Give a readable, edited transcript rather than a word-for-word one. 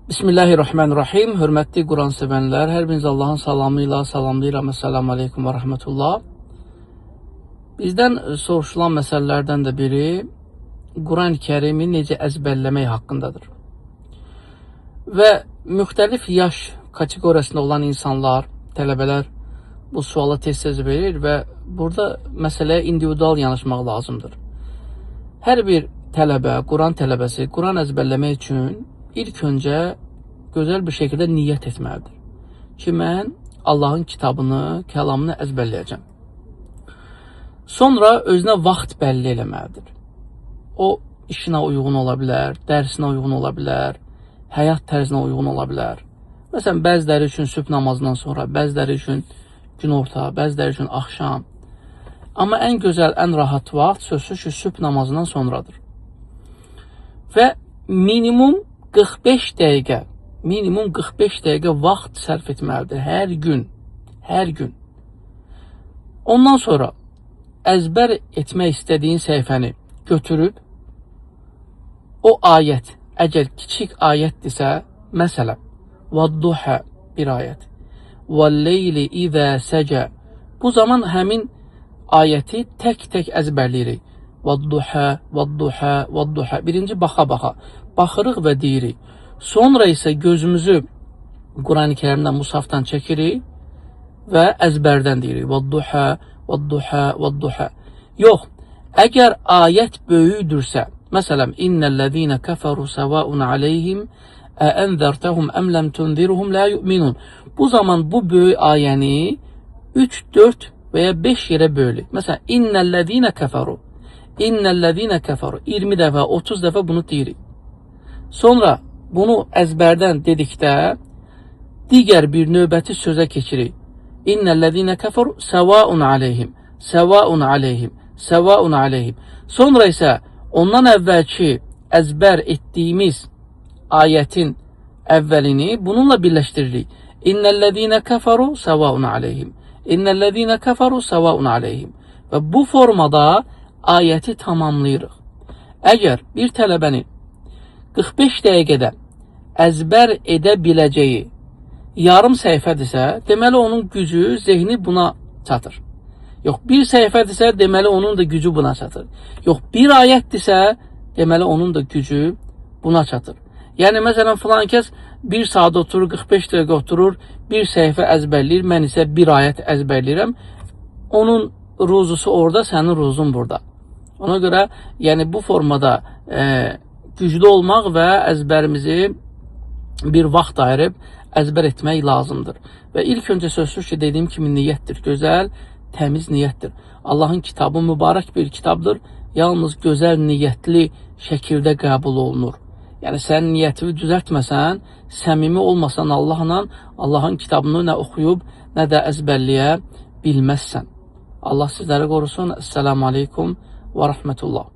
Bismillahirrahmanirrahim. Hörmətli Quran sevənlər, hər biriniz Allahın salamı ilə salamlayıram. Esselamu aleykum və rahmetullah. Bizdən soruşulan məsələlərdən də biri Quran-ı Kərimi necə əzbərləmək haqqındadır. Və müxtəlif yaş kateqoriyasında olan insanlar, tələbələr bu suala tez-tez verir və burada məsələyə individual yanaşmaq lazımdır. Hər bir tələbə, Quran tələbəsi Quran əzbərləmək üçün İlk öncə gözəl bir şəkildə niyyət etməlidir ki, mən Allahın kitabını, kəlamını əzbərləyəcəm. Sonra özünə vaxt bəlli eləməlidir. O, işinə uyğun ola bilər, dərsinə uyğun ola bilər, həyat tərzinə uyğun ola bilər. Məsələn, bəziləri üçün sübh namazından sonra, bəziləri üçün günorta, bəziləri üçün axşam. Amma ən gözəl, ən rahat vaxt sözsüz ki, sübh namazından sonradır. Və minimum 45 dəqiqə vaxt sərf etməlidir hər gün. Ondan sonra əzbər etmək istədiyin səhifəni götürüb o ayət, əgər kiçik ayətdirsə, məsələn, vəd-duhə bir ayət, vəl-leyli izə səcə, bu zaman həmin ayəti tək-tək əzbərləyirik. Vəd-duhə, vəd-duhə, vəd-duhə. Birinci baxa-baxa baxırıq və deyirik. Sonra isə gözümüzü Quran-ı Kərimdən, Musafdan çəkirik və əzbərdən deyirik. Vəd-duhə, vəd-duhə, vəd-duhə. Yox, əgər ayət böyüdürsə, məsələn, İnnəl-ləzīnə kəfəru səvaun aleyhim əənzərtəhum əm ləm tunzirhum lə yu'minun. Bu zaman bu böyük ayəni 3, 4 və ya 5 yerə bölük. Məsələn, İnnəl-ləzīnə kəfəru. İnnəl-ləzīnə kəfəru. 20 dəfə, 30 dəfə bunu deyirik. Sonra bunu əzbərdən dedikdə digər bir növbəti sözə keçirik. İnnəl-ləzīnə kəfəru səvaun aleyhim, səvaun aleyhim, səvaun aleyhim. Sonra isə ondan əvvəlki əzbər etdiyimiz ayətin əvvəlini bununla birləşdiririk. İnnəl-ləzīnə kəfəru səvaun aleyhim, İnnəl-ləzīnə kəfəru səvaun aleyhim. Və bu formada ayəti tamamlayırıq. Əgər bir tələbənin 45 dəqiqədə əzbər edə biləcəyi yarım səhifədirsə, deməli onun gücü, zehni buna çatır. Yox, bir səhifədirsə, deməli onun da gücü buna çatır. Yox, bir ayətdirsə, deməli onun da gücü buna çatır. Yəni, məsələn, filan kəs 1 saat oturur, 45 dəqiqə oturur, bir səhifə əzbərləyir, mən isə bir ayət əzbərləyirəm. Onun ruzusu orada, sənin ruzun burada. Ona görə, yəni bu formada güclü olmaq və əzbərimizi bir vaxt ayırıb əzbər etmək lazımdır. Və ilk öncə sözsüz ki, dediyim kimi niyyətdir, gözəl, təmiz niyyətdir. Allahın kitabı mübarək bir kitabdır, yalnız gözəl niyyətli şəkildə qəbul olunur. Yəni, sən niyyətini düzəltməsən, səmimi olmasan Allahla, Allahın kitabını nə oxuyub, nə də əzbərləyə bilməzsən. Allah sizləri qorusun. Esselamu aleykum və rahmetullah.